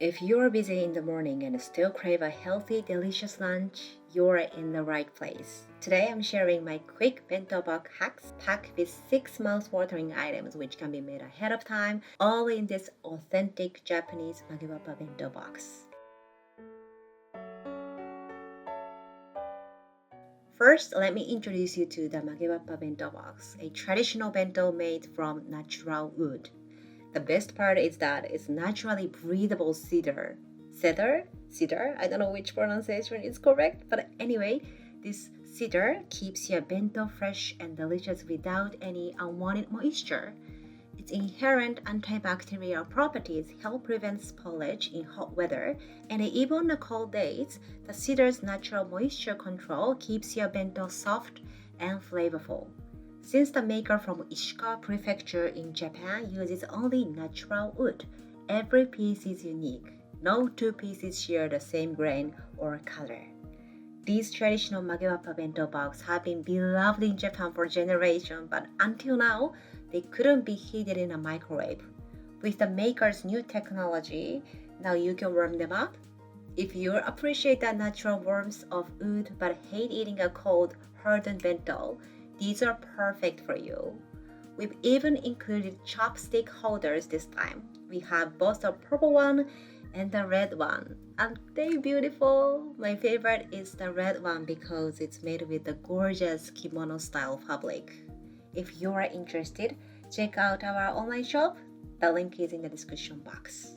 If you're busy in the morning and still crave a healthy, delicious lunch, you're in the right place. Today I'm sharing my quick bento box hacks packed with 6 mouth-watering items which can be made ahead of time, all in this authentic Japanese Magewappa Bento Box. First, let me introduce you to the Magewappa Bento Box, a traditional bento made from natural wood. The best part is that it's naturally breathable cedar. Cedar? I don't know which pronunciation is correct, but anyway, this cedar keeps your bento fresh and delicious without any unwanted moisture. Its inherent antibacterial properties help prevent spoilage in hot weather, and even on cold days, the cedar's natural moisture control keeps your bento soft and flavorful. Since the maker from Ishikawa Prefecture in Japan uses only natural wood, every piece is unique. No two pieces share the same grain or color. These traditional Magewappa Bento Box have been beloved in Japan for generations, but until now, they couldn't be heated in a microwave. With the maker's new technology, now you can warm them up. If you appreciate the natural warmth of wood but hate eating a cold, hardened bento, these are perfect for you. We've even included chopstick holders this time. We have both the purple one and the red one. Aren't they beautiful? My favorite is the red one because it's made with the gorgeous kimono style fabric. If you are interested, check out our online shop. The link is in the description box.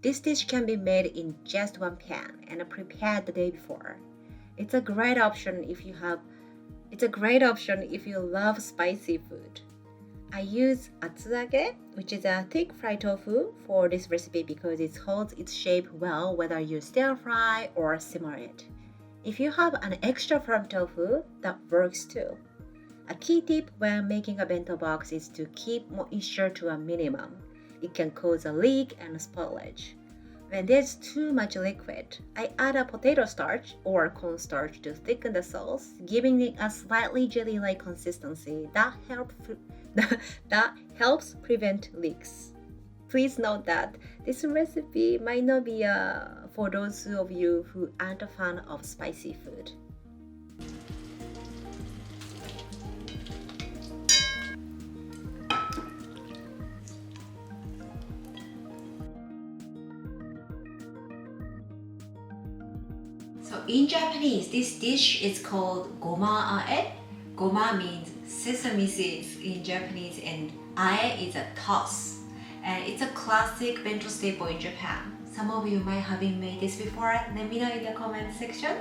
This dish can be made in just one pan and prepared the day before. It's a great option if you love spicy food. I use atsuage, which is a thick fried tofu, for this recipe because it holds its shape well whether you stir fry or simmer it. If you have an extra firm tofu, that works too. A key tip when making a bento box is to keep moisture to a minimum. It can cause a leak and spoilage. When there's too much liquid, I add a potato starch or cornstarch to thicken the sauce, giving it a slightly jelly-like consistency that helps prevent leaks. Please note that this recipe might not be for those of you who aren't a fan of spicy food. So in Japanese, this dish is called goma-ae. Goma means sesame seeds in Japanese, and ae is a toss. And it's a classic bento staple in Japan. Some of you might have made this before. Let me know in the comment section.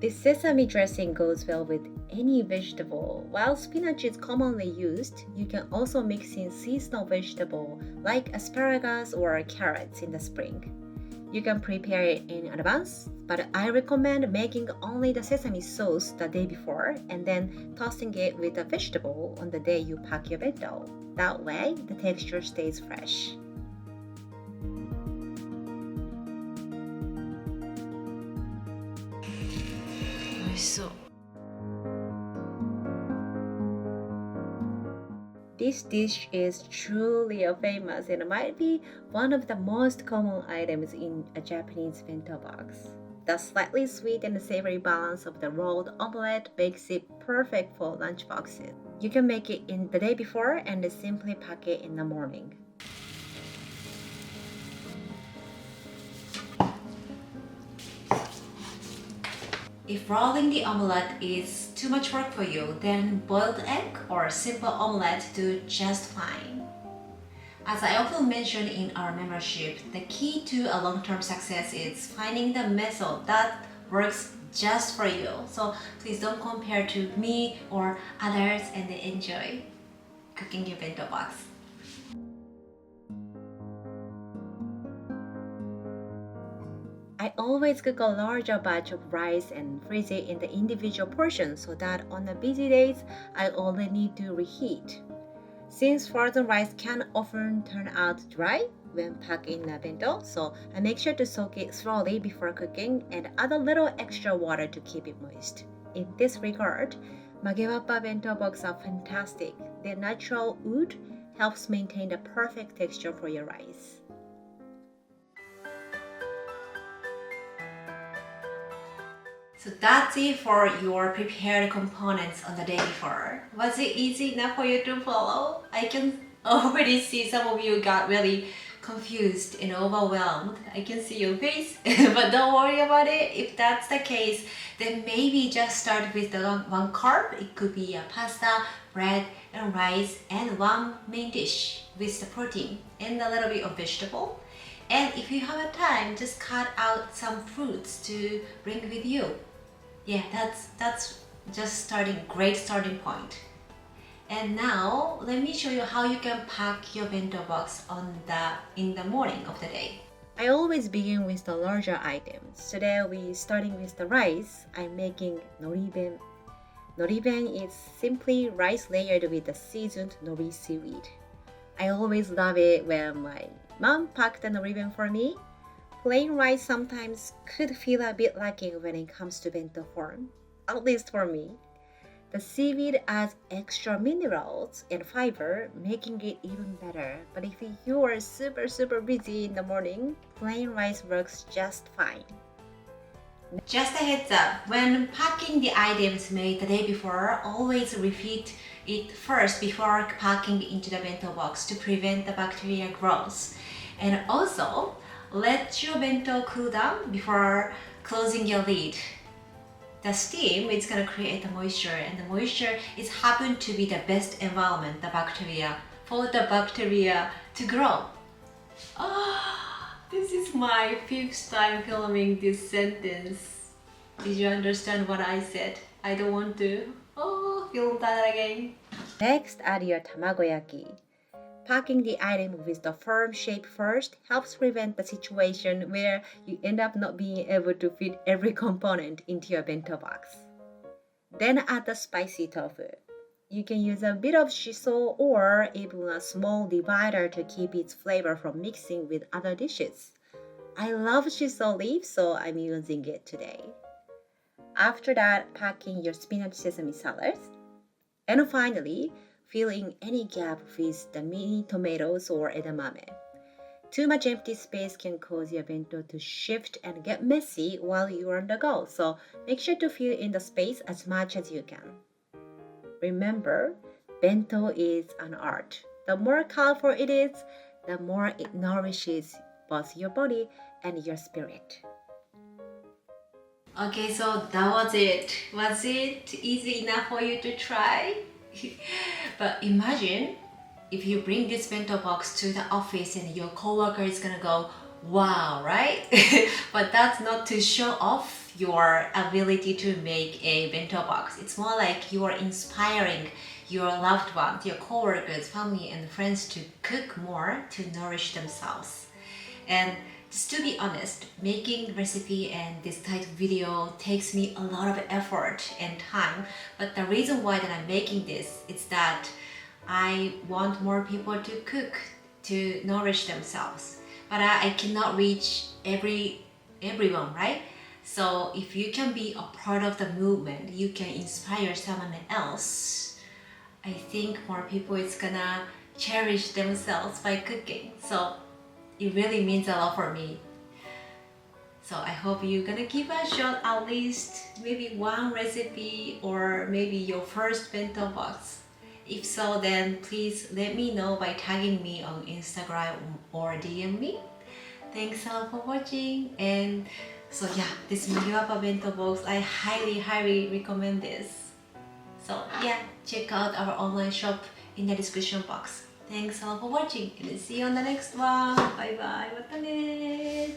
This sesame dressing goes well with any vegetable. While spinach is commonly used, you can also mix in seasonal vegetable like asparagus or carrots in the spring. You can prepare it in advance, but I recommend making only the sesame sauce the day before and then tossing it with the vegetable on the day you pack your bento. That way, the texture stays fresh. This dish is truly famous and might be one of the most common items in a Japanese bento box. The slightly sweet and savory balance of the rolled omelette makes it perfect for lunch boxes. You can make it in the day before and simply pack it in the morning. If rolling the omelette is too much work for you, then boiled egg or simple omelette do just fine. As I often mention in our membership, the key to a long-term success is finding the method that works just for you. So please don't compare to me or others and enjoy cooking your bento box. I always cook a larger batch of rice and freeze it in the individual portions so that on the busy days, I only need to reheat. Since frozen rice can often turn out dry when packed in a bento, so I make sure to soak it slowly before cooking and add a little extra water to keep it moist. In this regard, Magewappa Bento Box are fantastic. Their natural wood helps maintain the perfect texture for your rice. So that's it for your prepared components on the day before. Was it easy enough for you to follow? I can already see some of you got really confused and overwhelmed. I can see your face, but don't worry about it. If that's the case, then maybe just start with the one carb. It could be a pasta, bread, and rice, and one main dish with the protein and a little bit of vegetable. And if you have a time, just cut out some fruits to bring with you. Yeah, that's just great starting point. And now let me show you how you can pack your bento box in the morning of the day. I always begin with the larger items. Today we starting with the rice. I'm making noriben. Noriben is simply rice layered with the seasoned nori seaweed. I always love it when my mom packed the noriben for me. Plain rice sometimes could feel a bit lacking when it comes to bento form, at least for me. The seaweed adds extra minerals and fiber, making it even better. But if you are super busy in the morning, plain rice works just fine. Just a heads up, when packing the items made the day before, always repeat it first before packing into the bento box to prevent the bacteria growth. And also, let your bento cool down before closing your lid. The steam is going to create the moisture, and the moisture is happen to be the best environment for the bacteria to grow. This is my 5th time filming this sentence. Did you understand what I said? I don't want to film that again. Next, add your tamagoyaki. Packing the item with the firm shape first helps prevent the situation where you end up not being able to fit every component into your bento box. Then add the spicy tofu. You can use a bit of shiso or even a small divider to keep its flavor from mixing with other dishes. I love shiso leaf, so I'm using it today. After that, pack in your spinach sesame salads. And finally, fill in any gap with the mini tomatoes or edamame. Too much empty space can cause your bento to shift and get messy while you're on the go, so make sure to fill in the space as much as you can. Remember, bento is an art. The more colorful it is, the more it nourishes both your body and your spirit. Okay, so that was it. Was it easy enough for you to try? But imagine if you bring this bento box to the office and your coworker is gonna go, wow, right? But that's not to show off your ability to make a bento box. It's more like you are inspiring your loved ones, your coworkers, family, and friends to cook more to nourish themselves. And just to be honest, making recipe and this type of video takes me a lot of effort and time. But the reason why that I'm making this is that I want more people to cook to nourish themselves. But I cannot reach everyone, right? So if you can be a part of the movement, you can inspire someone else. I think more people is gonna cherish themselves by cooking. So it really means a lot for me. So I hope you're gonna give a shot at least maybe one recipe or maybe your first bento box. If so, then please let me know by tagging me on Instagram or DM me. Thanks a lot for watching. And so yeah, this Magewappa Bento Box, I highly recommend this. So yeah, check out our online shop in the description box. Thanks a lot for watching and see you on the next one. Bye bye. Mata ne.